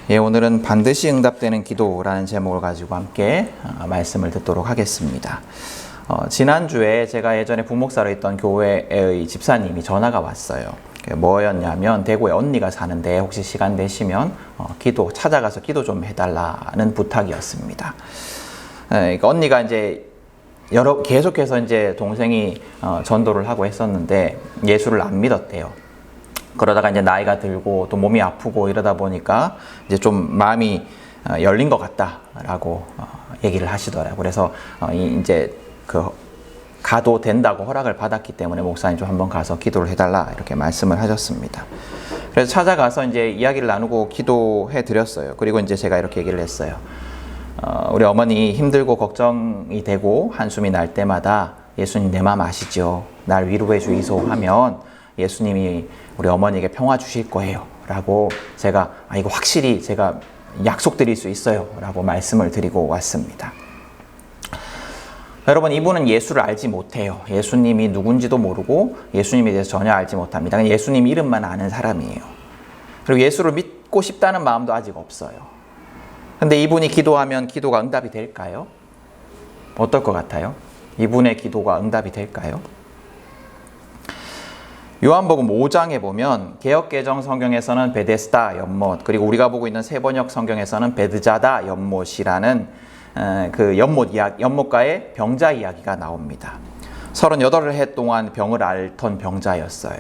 예, 오늘은 반드시 응답되는 기도라는 제목을 가지고 함께 말씀을 듣도록 하겠습니다. 지난주에 제가 예전에 부목사로 있던 교회의 집사님이 전화가 왔어요. 뭐였냐면 대구에 언니가 사는데 혹시 시간 되시면 찾아가서 기도 좀 해달라는 부탁이었습니다. 그러니까 언니가 이제 계속해서 이제 동생이 전도를 하고 했었는데 예수를 안 믿었대요. 그러다가 이제 나이가 들고 또 몸이 아프고 이러다 보니까 이제 좀 마음이 열린 것 같다라고 얘기를 하시더라고요. 그래서 이제 가도 된다고 허락을 받았기 때문에 목사님 좀 한번 가서 기도를 해달라 이렇게 말씀을 하셨습니다. 그래서 찾아가서 이제 이야기를 나누고 기도해 드렸어요. 그리고 이제 제가 이렇게 얘기를 했어요. 우리 어머니 힘들고 걱정이 되고 한숨이 날 때마다 예수님 내 마음 아시죠? 날 위로해 주이소 하면 예수님이 우리 어머니에게 평화 주실 거예요 라고 제가 이거 확실히 제가 약속드릴 수 있어요 라고 말씀을 드리고 왔습니다. 여러분, 이분은 예수를 알지 못해요. 예수님이 누군지도 모르고 예수님에 대해서 전혀 알지 못합니다. 그냥 예수님 이름만 아는 사람이에요. 그리고 예수를 믿고 싶다는 마음도 아직 없어요. 근데 이분이 기도하면 기도가 응답이 될까요? 어떨 것 같아요? 이분의 기도가 응답이 될까요? 요한복음 5장에 보면 개역개정 성경에서는 베데스다 연못, 그리고 우리가 보고 있는 세번역 성경에서는 베드자다 연못이라는 그 연못가의 병자 이야기가 나옵니다. 38해 동안 병을 앓던 병자였어요.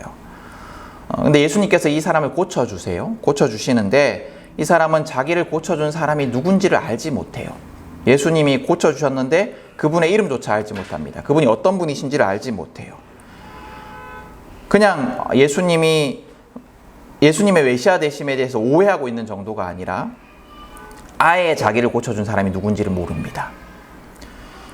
근데 예수님께서 이 사람을 고쳐주세요. 고쳐주시는데 이 사람은 자기를 고쳐준 사람이 누군지를 알지 못해요. 예수님이 고쳐주셨는데 그분의 이름조차 알지 못합니다. 그분이 어떤 분이신지를 알지 못해요. 그냥 예수님의 메시아 되심에 대해서 오해하고 있는 정도가 아니라 아예 자기를 고쳐준 사람이 누군지를 모릅니다.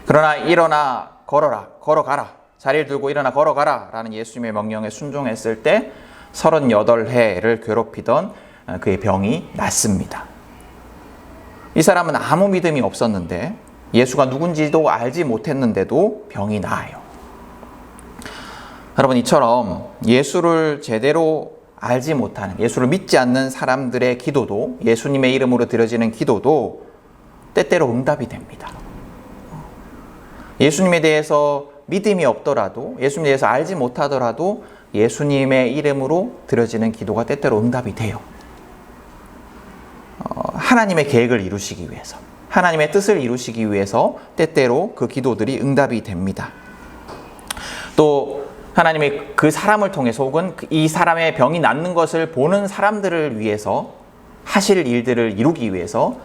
그러나 일어나 걸어가라, 자리를 들고 일어나 걸어가라 라는 예수님의 명령에 순종했을 때 38해를 괴롭히던 그의 병이 낫습니다. 이 사람은 아무 믿음이 없었는데 예수가 누군지도 알지 못했는데도 병이 나아요. 여러분, 이처럼 예수를 제대로 알지 못하는, 예수를 믿지 않는 사람들의 기도도, 예수님의 이름으로 드려지는 기도도 때때로 응답이 됩니다. 예수님에 대해서 믿음이 없더라도, 예수님에 대해서 알지 못하더라도 예수님의 이름으로 드려지는 기도가 때때로 응답이 돼요. 하나님의 계획을 이루시기 위해서, 하나님의 뜻을 이루시기 위해서 때때로 그 기도들이 응답이 됩니다. 또 하나님이 그 사람을 통해서 혹은 이 사람의 병이 낫는 것을 보는 사람들을 위해서 하실 일들을 이루기 위해서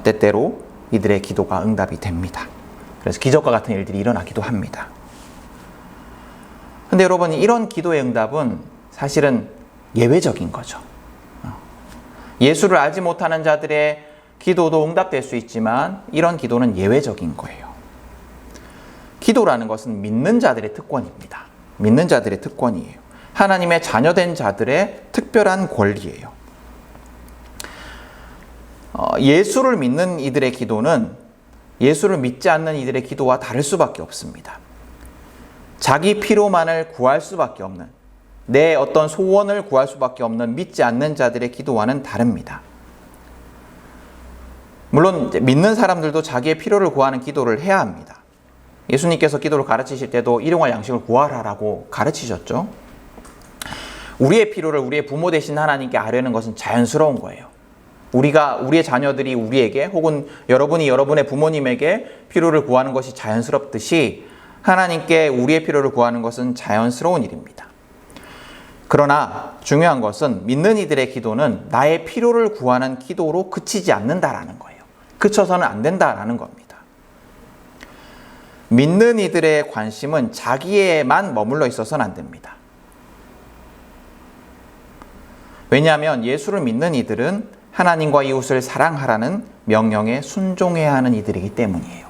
때때로 이들의 기도가 응답이 됩니다. 그래서 기적과 같은 일들이 일어나기도 합니다. 근데 여러분, 이런 기도의 응답은 사실은 예외적인 거죠. 예수를 알지 못하는 자들의 기도도 응답될 수 있지만 이런 기도는 예외적인 거예요. 기도라는 것은 믿는 자들의 특권입니다. 믿는 자들의 특권이에요. 하나님의 자녀된 자들의 특별한 권리예요. 예수를 믿는 이들의 기도는 예수를 믿지 않는 이들의 기도와 다를 수밖에 없습니다. 자기 필요만을 구할 수밖에 없는, 내 어떤 소원을 구할 수밖에 없는 믿지 않는 자들의 기도와는 다릅니다. 물론 믿는 사람들도 자기의 필요를 구하는 기도를 해야 합니다. 예수님께서 기도를 가르치실 때도 일용할 양식을 구하라라고 가르치셨죠. 우리의 필요를 우리의 부모 되신 하나님께 아뢰는 것은 자연스러운 거예요. 우리의 자녀들이 우리에게 혹은 여러분이 여러분의 부모님에게 필요를 구하는 것이 자연스럽듯이 하나님께 우리의 필요를 구하는 것은 자연스러운 일입니다. 그러나 중요한 것은 믿는 이들의 기도는 나의 필요를 구하는 기도로 그치지 않는다라는 거예요. 그쳐서는 안 된다라는 겁니다. 믿는 이들의 관심은 자기에만 머물러 있어서는 안 됩니다. 왜냐하면 예수를 믿는 이들은 하나님과 이웃을 사랑하라는 명령에 순종해야 하는 이들이기 때문이에요.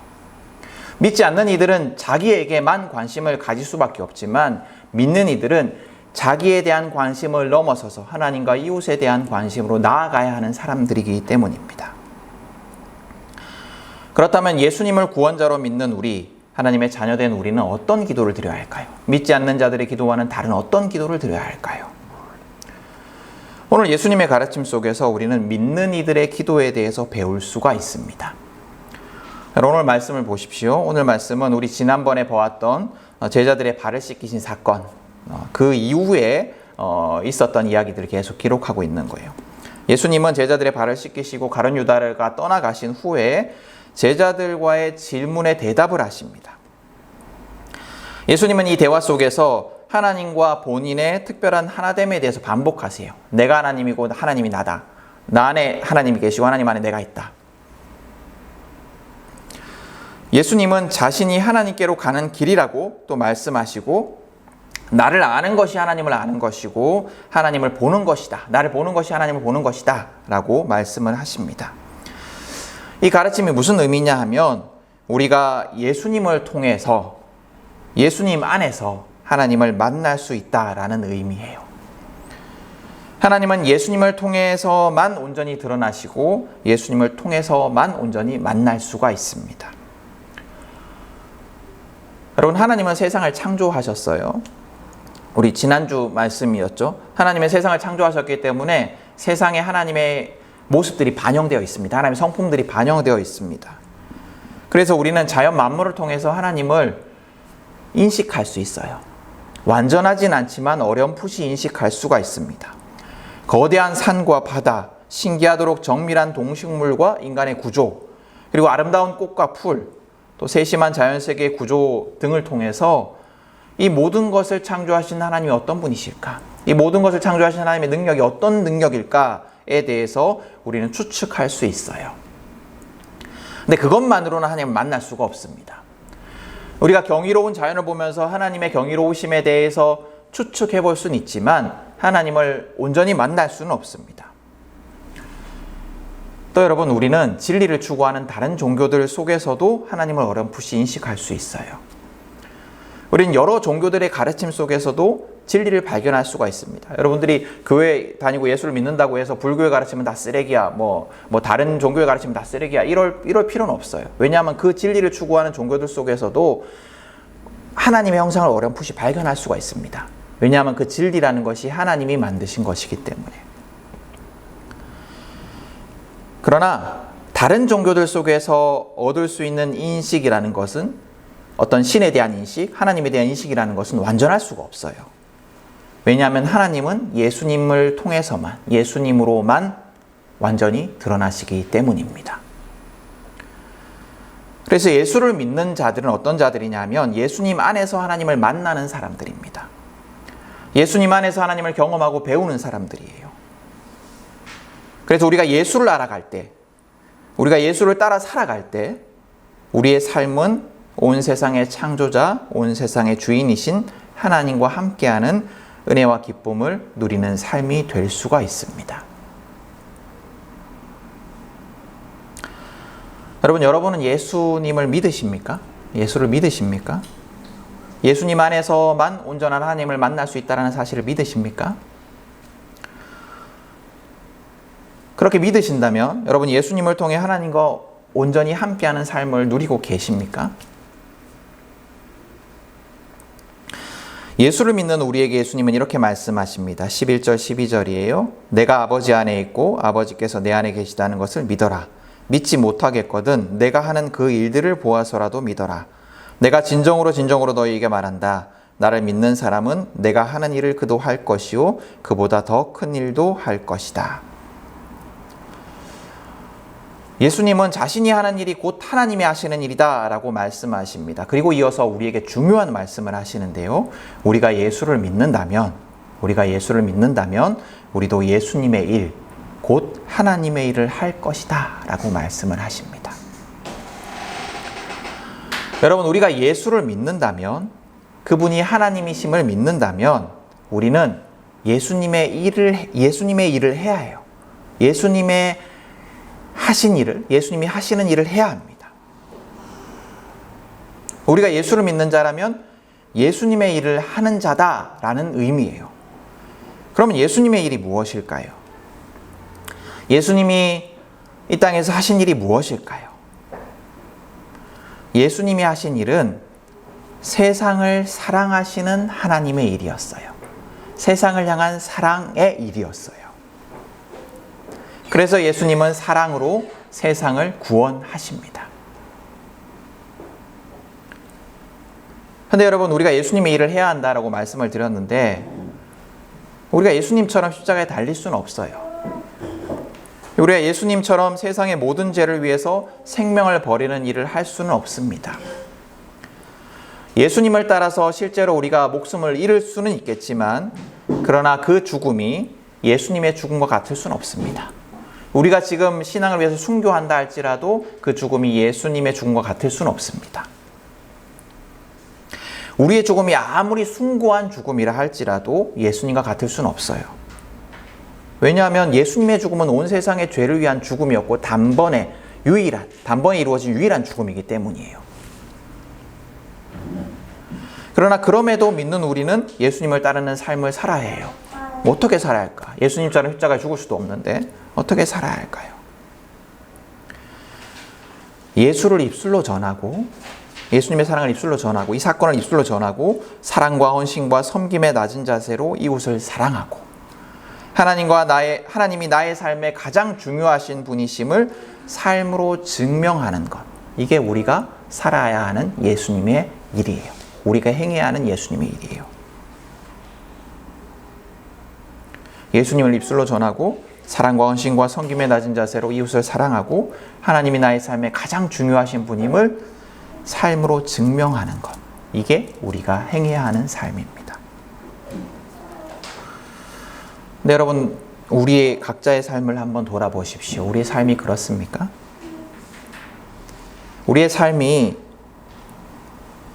믿지 않는 이들은 자기에게만 관심을 가질 수밖에 없지만 믿는 이들은 자기에 대한 관심을 넘어서서 하나님과 이웃에 대한 관심으로 나아가야 하는 사람들이기 때문입니다. 그렇다면 예수님을 구원자로 믿는 우리, 하나님의 자녀된 우리는 어떤 기도를 드려야 할까요? 믿지 않는 자들의 기도와는 다른 어떤 기도를 드려야 할까요? 오늘 예수님의 가르침 속에서 우리는 믿는 이들의 기도에 대해서 배울 수가 있습니다. 오늘 말씀을 보십시오. 오늘 말씀은 우리 지난번에 보았던 제자들의 발을 씻기신 사건, 그 이후에 있었던 이야기들을 계속 기록하고 있는 거예요. 예수님은 제자들의 발을 씻기시고 가룟 유다가 떠나가신 후에 제자들과의 질문에 대답을 하십니다. 예수님은 이 대화 속에서 하나님과 본인의 특별한 하나됨에 대해서 반복하세요. 내가 하나님이고 하나님이 나다. 나 안에 하나님이 계시고 하나님 안에 내가 있다. 예수님은 자신이 하나님께로 가는 길이라고 또 말씀하시고, 나를 아는 것이 하나님을 아는 것이고 하나님을 보는 것이다. 나를 보는 것이 하나님을 보는 것이다 라고 말씀을 하십니다. 이 가르침이 무슨 의미냐 하면, 우리가 예수님을 통해서 예수님 안에서 하나님을 만날 수 있다라는 의미예요. 하나님은 예수님을 통해서만 온전히 드러나시고 예수님을 통해서만 온전히 만날 수가 있습니다. 여러분, 하나님은 세상을 창조하셨어요. 우리 지난주 말씀이었죠. 하나님은 세상을 창조하셨기 때문에 세상에 하나님의 모습들이 반영되어 있습니다. 하나님의 성품들이 반영되어 있습니다. 그래서 우리는 자연 만물을 통해서 하나님을 인식할 수 있어요. 완전하진 않지만 어렴풋이 인식할 수가 있습니다. 거대한 산과 바다, 신기하도록 정밀한 동식물과 인간의 구조, 그리고 아름다운 꽃과 풀, 또 세심한 자연세계의 구조 등을 통해서 이 모든 것을 창조하신 하나님이 어떤 분이실까? 이 모든 것을 창조하신 하나님의 능력이 어떤 능력일까에 대해서 우리는 추측할 수 있어요. 근데 그것만으로는 하나님을 만날 수가 없습니다. 우리가 경이로운 자연을 보면서 하나님의 경이로우심에 대해서 추측해 볼 수는 있지만 하나님을 온전히 만날 수는 없습니다. 또 여러분, 우리는 진리를 추구하는 다른 종교들 속에서도 하나님을 어렴풋이 인식할 수 있어요. 우리는 여러 종교들의 가르침 속에서도 진리를 발견할 수가 있습니다. 여러분들이 교회 다니고 예수를 믿는다고 해서 불교의 가르침은 다 쓰레기야, 뭐 다른 종교의 가르침은 다 쓰레기야, 이럴 필요는 없어요. 왜냐하면 그 진리를 추구하는 종교들 속에서도 하나님의 형상을 어렴풋이 발견할 수가 있습니다. 왜냐하면 그 진리라는 것이 하나님이 만드신 것이기 때문에. 그러나 다른 종교들 속에서 얻을 수 있는 인식이라는 것은, 어떤 신에 대한 인식, 하나님에 대한 인식이라는 것은 완전할 수가 없어요. 왜냐하면 하나님은 예수님을 통해서만, 예수님으로만 완전히 드러나시기 때문입니다. 그래서 예수를 믿는 자들은 어떤 자들이냐면 예수님 안에서 하나님을 만나는 사람들입니다. 예수님 안에서 하나님을 경험하고 배우는 사람들이에요. 그래서 우리가 예수를 알아갈 때, 우리가 예수를 따라 살아갈 때 우리의 삶은 온 세상의 창조자, 온 세상의 주인이신 하나님과 함께하는 은혜와 기쁨을 누리는 삶이 될 수가 있습니다. 여러분은 예수님을 믿으십니까? 예수를 믿으십니까? 예수님 안에서만 온전한 하나님을 만날 수 있다는 사실을 믿으십니까? 그렇게 믿으신다면 여러분, 예수님을 통해 하나님과 온전히 함께하는 삶을 누리고 계십니까? 예수를 믿는 우리에게 예수님은 이렇게 말씀하십니다. 11절 12절이에요. 내가 아버지 안에 있고 아버지께서 내 안에 계시다는 것을 믿어라. 믿지 못하겠거든 내가 하는 그 일들을 보아서라도 믿어라. 내가 진정으로 너희에게 말한다. 나를 믿는 사람은 내가 하는 일을 그도 할 것이요 그보다 더 큰 일도 할 것이다. 예수님은 자신이 하는 일이 곧 하나님이 하시는 일이다 라고 말씀하십니다. 그리고 이어서 우리에게 중요한 말씀을 하시는데요. 우리가 예수를 믿는다면 우리도 예수님의 일, 곧 하나님의 일을 할 것이다 라고 말씀을 하십니다. 여러분, 우리가 예수를 믿는다면, 그분이 하나님이심을 믿는다면 우리는 예수님의 일을 해야 해요. 예수님이 하시는 일을 해야 합니다. 우리가 예수를 믿는 자라면 예수님의 일을 하는 자다라는 의미예요. 그러면 예수님의 일이 무엇일까요? 예수님이 이 땅에서 하신 일이 무엇일까요? 예수님이 하신 일은 세상을 사랑하시는 하나님의 일이었어요. 세상을 향한 사랑의 일이었어요. 그래서 예수님은 사랑으로 세상을 구원하십니다. 근데 여러분, 우리가 예수님의 일을 해야 한다라고 말씀을 드렸는데 우리가 예수님처럼 십자가에 달릴 수는 없어요. 우리가 예수님처럼 세상의 모든 죄를 위해서 생명을 버리는 일을 할 수는 없습니다. 예수님을 따라서 실제로 우리가 목숨을 잃을 수는 있겠지만 그러나 그 죽음이 예수님의 죽음과 같을 수는 없습니다. 우리가 지금 신앙을 위해서 순교한다 할지라도 그 죽음이 예수님의 죽음과 같을 수는 없습니다. 우리의 죽음이 아무리 숭고한 죽음이라 할지라도 예수님과 같을 수는 없어요. 왜냐하면 예수님의 죽음은 온 세상의 죄를 위한 죽음이었고 단번에 이루어진 유일한 죽음이기 때문이에요. 그러나 그럼에도 믿는 우리는 예수님을 따르는 삶을 살아야 해요. 어떻게 살아야 할까? 예수님처럼 십자가에 죽을 수도 없는데 어떻게 살아야 할까요? 예수를 입술로 전하고 예수님의 사랑을 입술로 전하고 이 사건을 입술로 전하고 사랑과 헌신과 섬김의 낮은 자세로 이웃을 사랑하고 하나님이 나의 삶에 가장 중요하신 분이심을 삶으로 증명하는 것. 이게 우리가 살아야 하는 예수님의 일이에요. 우리가 행해야 하는 예수님의 일이에요. 예수님을 입술로 전하고 사랑과 헌신과 섬김의 낮은 자세로 이웃을 사랑하고 하나님이 나의 삶에 가장 중요하신 분임을 삶으로 증명하는 것. 이게 우리가 행해야 하는 삶입니다. 근데 여러분, 우리의 각자의 삶을 한번 돌아보십시오. 우리의 삶이 그렇습니까? 우리의 삶이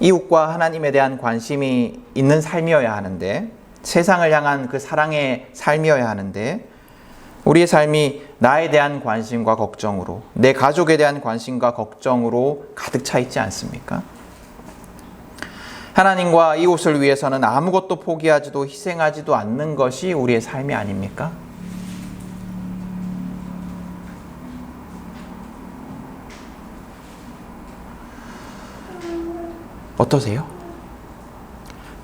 이웃과 하나님에 대한 관심이 있는 삶이어야 하는데 세상을 향한 그 사랑의 삶이어야 하는데 우리의 삶이 나에 대한 관심과 걱정으로 내 가족에 대한 관심과 걱정으로 가득 차 있지 않습니까? 하나님과 이웃을 위해서는 아무것도 포기하지도 희생하지도 않는 것이 우리의 삶이 아닙니까? 어떠세요?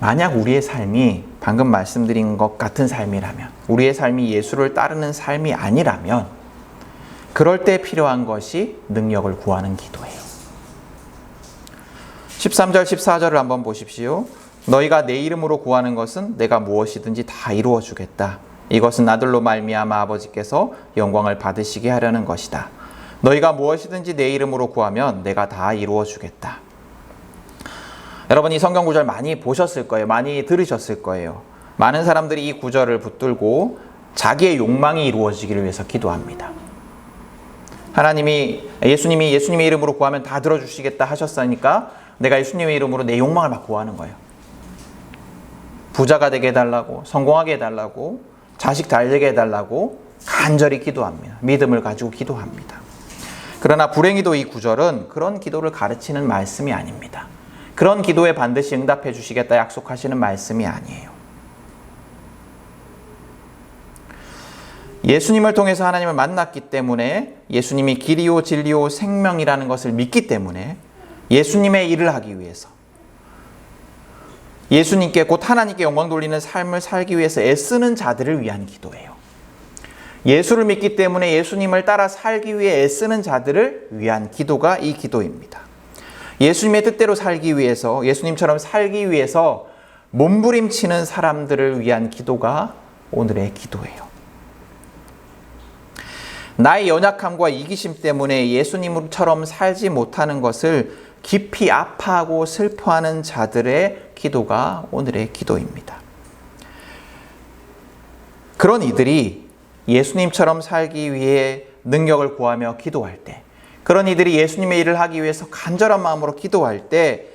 만약 우리의 삶이 방금 말씀드린 것 같은 삶이라면, 우리의 삶이 예수를 따르는 삶이 아니라면 그럴 때 필요한 것이 능력을 구하는 기도예요. 13절 14절을 한번 보십시오. 너희가 내 이름으로 구하는 것은 내가 무엇이든지 다 이루어 주겠다. 이것은 아들로 말미암아 아버지께서 영광을 받으시게 하려는 것이다. 너희가 무엇이든지 내 이름으로 구하면 내가 다 이루어 주겠다. 여러분, 이 성경 구절 많이 보셨을 거예요. 많이 들으셨을 거예요. 많은 사람들이 이 구절을 붙들고 자기의 욕망이 이루어지기를 위해서 기도합니다. 예수님이 예수님의 이름으로 구하면 다 들어주시겠다 하셨으니까 내가 예수님의 이름으로 내 욕망을 막 구하는 거예요. 부자가 되게 해달라고, 성공하게 해달라고, 자식 잘 되게 해달라고 간절히 기도합니다. 믿음을 가지고 기도합니다. 그러나 불행히도 이 구절은 그런 기도를 가르치는 말씀이 아닙니다. 그런 기도에 반드시 응답해 주시겠다 약속하시는 말씀이 아니에요. 예수님을 통해서 하나님을 만났기 때문에 예수님이 길이요 진리요 생명이라는 것을 믿기 때문에 예수님의 일을 하기 위해서 예수님께 곧 하나님께 영광 돌리는 삶을 살기 위해서 애쓰는 자들을 위한 기도예요. 예수를 믿기 때문에 예수님을 따라 살기 위해 애쓰는 자들을 위한 기도가 이 기도입니다. 예수님의 뜻대로 살기 위해서, 예수님처럼 살기 위해서 몸부림치는 사람들을 위한 기도가 오늘의 기도예요. 나의 연약함과 이기심 때문에 예수님처럼 살지 못하는 것을 깊이 아파하고 슬퍼하는 자들의 기도가 오늘의 기도입니다. 그런 이들이 예수님처럼 살기 위해 능력을 구하며 기도할 때, 그런 이들이 예수님의 일을 하기 위해서 간절한 마음으로 기도할 때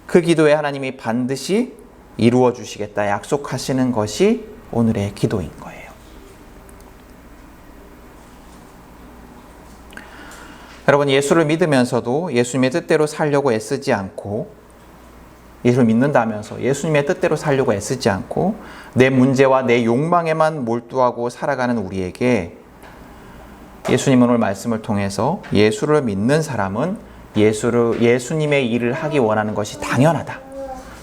그 기도에 하나님이 반드시 이루어 주시겠다 약속하시는 것이 오늘의 기도인 거예요. 여러분, 예수를 믿으면서도 예수님의 뜻대로 살려고 애쓰지 않고, 예수를 믿는다면서 예수님의 뜻대로 살려고 애쓰지 않고 내 문제와 내 욕망에만 몰두하고 살아가는 우리에게 예수님 오늘 말씀을 통해서 예수를 믿는 사람은 예수님의 일을 하기 원하는 것이 당연하다.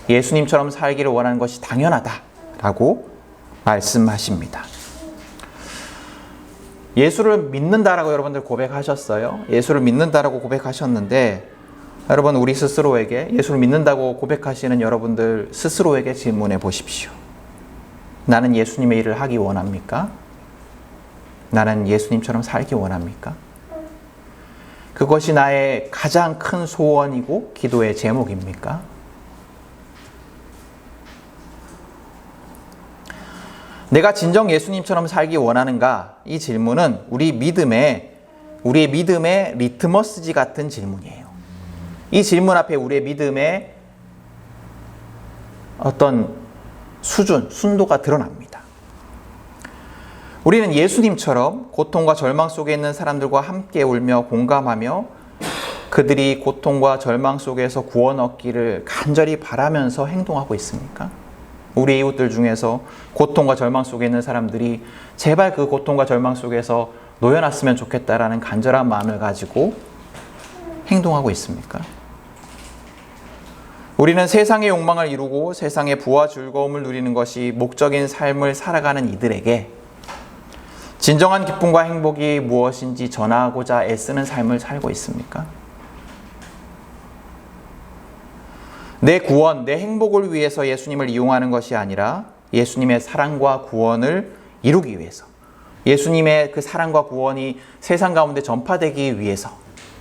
예수님처럼 살기를 원하는 것이 당연하다. 라고 말씀하십니다. 예수를 믿는다라고 여러분들 고백하셨어요. 예수를 믿는다라고 고백하셨는데 여러분 우리 스스로에게 예수를 믿는다고 고백하시는 여러분들 스스로에게 질문해 보십시오. 나는 예수님의 일을 하기 원합니까? 나는 예수님처럼 살기 원합니까? 그것이 나의 가장 큰 소원이고 기도의 제목입니까? 내가 진정 예수님처럼 살기 원하는가? 이 질문은 우리의 믿음의 리트머스지 같은 질문이에요. 이 질문 앞에 우리의 믿음의 어떤 수준, 순도가 드러납니다. 우리는 예수님처럼 고통과 절망 속에 있는 사람들과 함께 울며 공감하며 그들이 고통과 절망 속에서 구원 얻기를 간절히 바라면서 행동하고 있습니까? 우리 이웃들 중에서 고통과 절망 속에 있는 사람들이 제발 그 고통과 절망 속에서 놓여놨으면 좋겠다라는 간절한 마음을 가지고 행동하고 있습니까? 우리는 세상의 욕망을 이루고 세상의 부와 즐거움을 누리는 것이 목적인 삶을 살아가는 이들에게 진정한 기쁨과 행복이 무엇인지 전하고자 애쓰는 삶을 살고 있습니까? 내 구원, 내 행복을 위해서 예수님을 이용하는 것이 아니라 예수님의 사랑과 구원을 이루기 위해서, 예수님의 그 사랑과 구원이 세상 가운데 전파되기 위해서,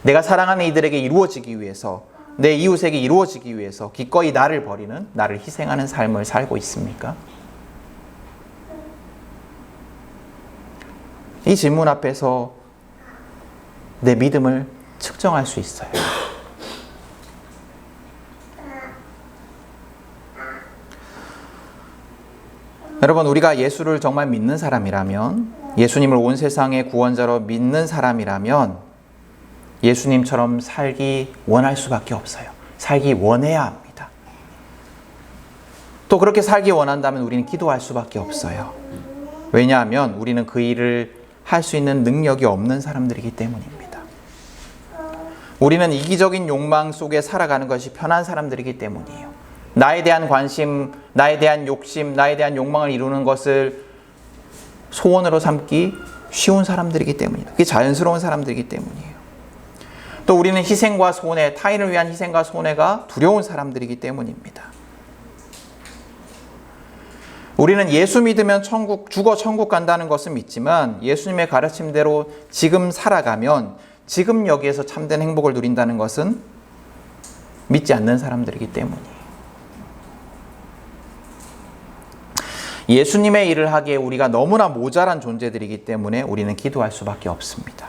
내가 사랑하는 이들에게 이루어지기 위해서, 내 이웃에게 이루어지기 위해서 기꺼이 나를 버리는, 나를 희생하는 삶을 살고 있습니까? 이 질문 앞에서 내 믿음을 측정할 수 있어요. 여러분, 우리가 예수를 정말 믿는 사람이라면, 예수님을 온 세상의 구원자로 믿는 사람이라면 예수님처럼 살기 원할 수밖에 없어요. 살기 원해야 합니다. 또 그렇게 살기 원한다면 우리는 기도할 수밖에 없어요. 왜냐하면 우리는 그 일을 할 수 있는 능력이 없는 사람들이기 때문입니다. 우리는 이기적인 욕망 속에 살아가는 것이 편한 사람들이기 때문이에요. 나에 대한 관심, 나에 대한 욕심, 나에 대한 욕망을 이루는 것을 소원으로 삼기 쉬운 사람들이기 때문이다. 그게 자연스러운 사람들이기 때문이에요. 또 우리는 희생과 손해, 타인을 위한 희생과 손해가 두려운 사람들이기 때문입니다. 우리는 예수 믿으면 죽어 천국 간다는 것은 믿지만 예수님의 가르침대로 지금 살아가면 지금 여기에서 참된 행복을 누린다는 것은 믿지 않는 사람들이기 때문이에요. 예수님의 일을 하기에 우리가 너무나 모자란 존재들이기 때문에 우리는 기도할 수밖에 없습니다.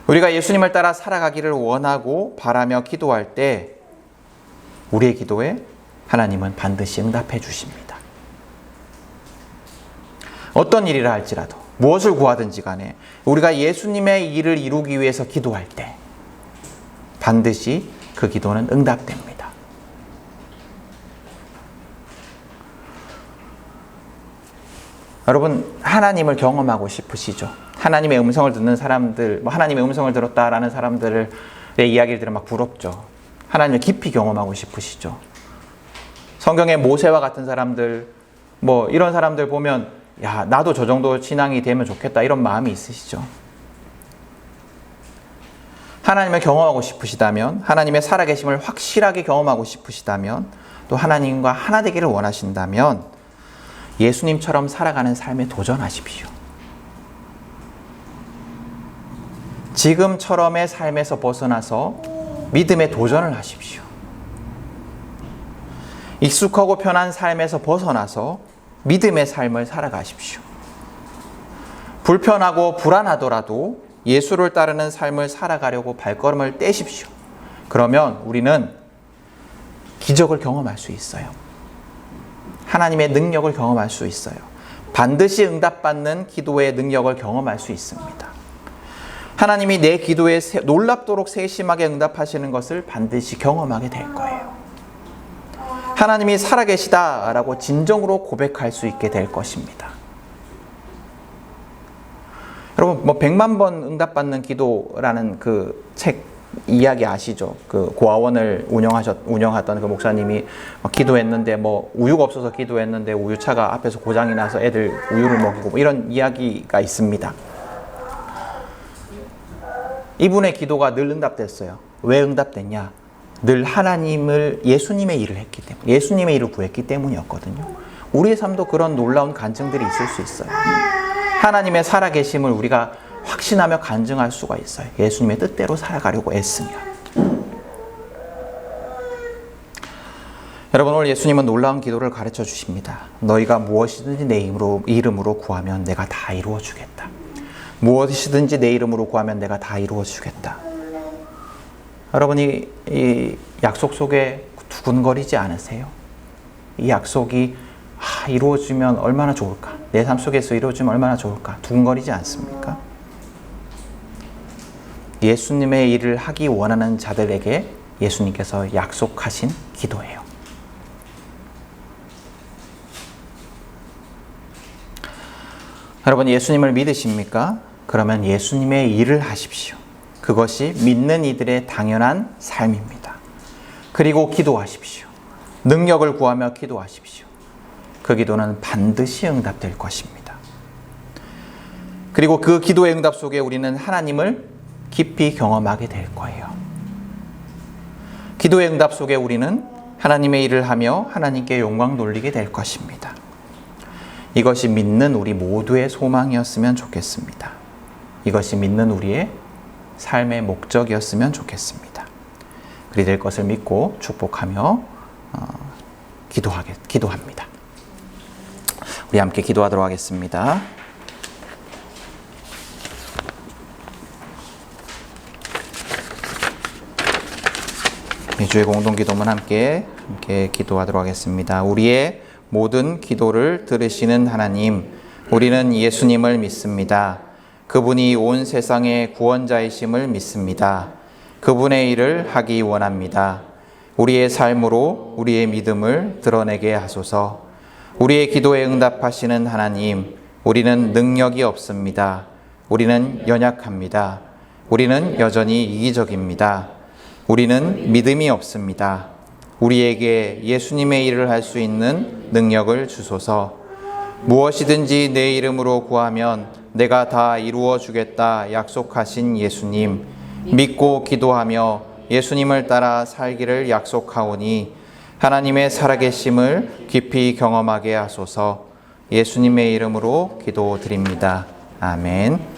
우리가 예수님을 따라 살아가기를 원하고 바라며 기도할 때 우리의 기도에 하나님은 반드시 응답해 주십니다. 어떤 일이라 할지라도 무엇을 구하든지 간에 우리가 예수님의 일을 이루기 위해서 기도할 때 반드시 그 기도는 응답됩니다. 여러분, 하나님을 경험하고 싶으시죠? 하나님의 음성을 듣는 사람들, 하나님의 음성을 들었다라는 사람들의 이야기를 들으면 막 부럽죠. 하나님을 깊이 경험하고 싶으시죠? 성경의 모세와 같은 사람들, 이런 사람들 보면 야, 나도 저 정도 신앙이 되면 좋겠다 이런 마음이 있으시죠? 하나님을 경험하고 싶으시다면, 하나님의 살아계심을 확실하게 경험하고 싶으시다면, 또 하나님과 하나 되기를 원하신다면 예수님처럼 살아가는 삶에 도전하십시오. 지금처럼의 삶에서 벗어나서 믿음에 도전을 하십시오. 익숙하고 편한 삶에서 벗어나서 믿음의 삶을 살아가십시오. 불편하고 불안하더라도 예수를 따르는 삶을 살아가려고 발걸음을 떼십시오. 그러면 우리는 기적을 경험할 수 있어요. 하나님의 능력을 경험할 수 있어요. 반드시 응답받는 기도의 능력을 경험할 수 있습니다. 하나님이 내 기도에 놀랍도록 세심하게 응답하시는 것을 반드시 경험하게 될 거예요. 하나님이 살아계시다라고 진정으로 고백할 수 있게 될 것입니다. 여러분, 100만 번 응답받는 기도라는 그 책 이야기 아시죠? 그 고아원을 운영하던 그 목사님이 기도했는데 뭐 우유가 없어서 기도했는데 우유차가 앞에서 고장이 나서 애들 우유를 먹이고 뭐 이런 이야기가 있습니다. 이분의 기도가 늘 응답됐어요. 왜 응답됐냐? 늘 예수님의 일을 했기 때문에, 예수님의 일을 구했기 때문이었거든요. 우리의 삶도 그런 놀라운 간증들이 있을 수 있어요. 하나님의 살아계심을 우리가 확신하며 간증할 수가 있어요. 예수님의 뜻대로 살아가려고 애쓰면. 여러분, 오늘 예수님은 놀라운 기도를 가르쳐 주십니다. 너희가 무엇이든지 내 이름으로 구하면 내가 다 이루어 주겠다. 무엇이든지 내 이름으로 구하면 내가 다 이루어 주겠다. 여러분이 이 약속 속에 두근거리지 않으세요? 이 약속이 이루어지면 얼마나 좋을까? 내 삶 속에서 이루어지면 얼마나 좋을까? 두근거리지 않습니까? 예수님의 일을 하기 원하는 자들에게 예수님께서 약속하신 기도예요. 여러분, 예수님을 믿으십니까? 그러면 예수님의 일을 하십시오. 그것이 믿는 이들의 당연한 삶입니다. 그리고 기도하십시오. 능력을 구하며 기도하십시오. 그 기도는 반드시 응답될 것입니다. 그리고 그 기도의 응답 속에 우리는 하나님을 깊이 경험하게 될 거예요. 기도의 응답 속에 우리는 하나님의 일을 하며 하나님께 영광 돌리게 될 것입니다. 이것이 믿는 우리 모두의 소망이었으면 좋겠습니다. 이것이 믿는 우리의 삶의 목적이었으면 좋겠습니다. 그리 될 것을 믿고 축복하며 기도합니다. 우리 함께 기도하도록 하겠습니다. 주의 공동기도문 함께 기도하도록 하겠습니다. 우리의 모든 기도를 들으시는 하나님, 우리는 예수님을 믿습니다. 그분이 온 세상의 구원자이심을 믿습니다. 그분의 일을 하기 원합니다. 우리의 삶으로 우리의 믿음을 드러내게 하소서. 우리의 기도에 응답하시는 하나님, 우리는 능력이 없습니다. 우리는 연약합니다. 우리는 여전히 이기적입니다. 우리는 믿음이 없습니다. 우리에게 예수님의 일을 할 수 있는 능력을 주소서. 무엇이든지 내 이름으로 구하면 내가 다 이루어 주겠다 약속하신 예수님, 믿고 기도하며 예수님을 따라 살기를 약속하오니 하나님의 살아계심을 깊이 경험하게 하소서. 예수님의 이름으로 기도드립니다. 아멘.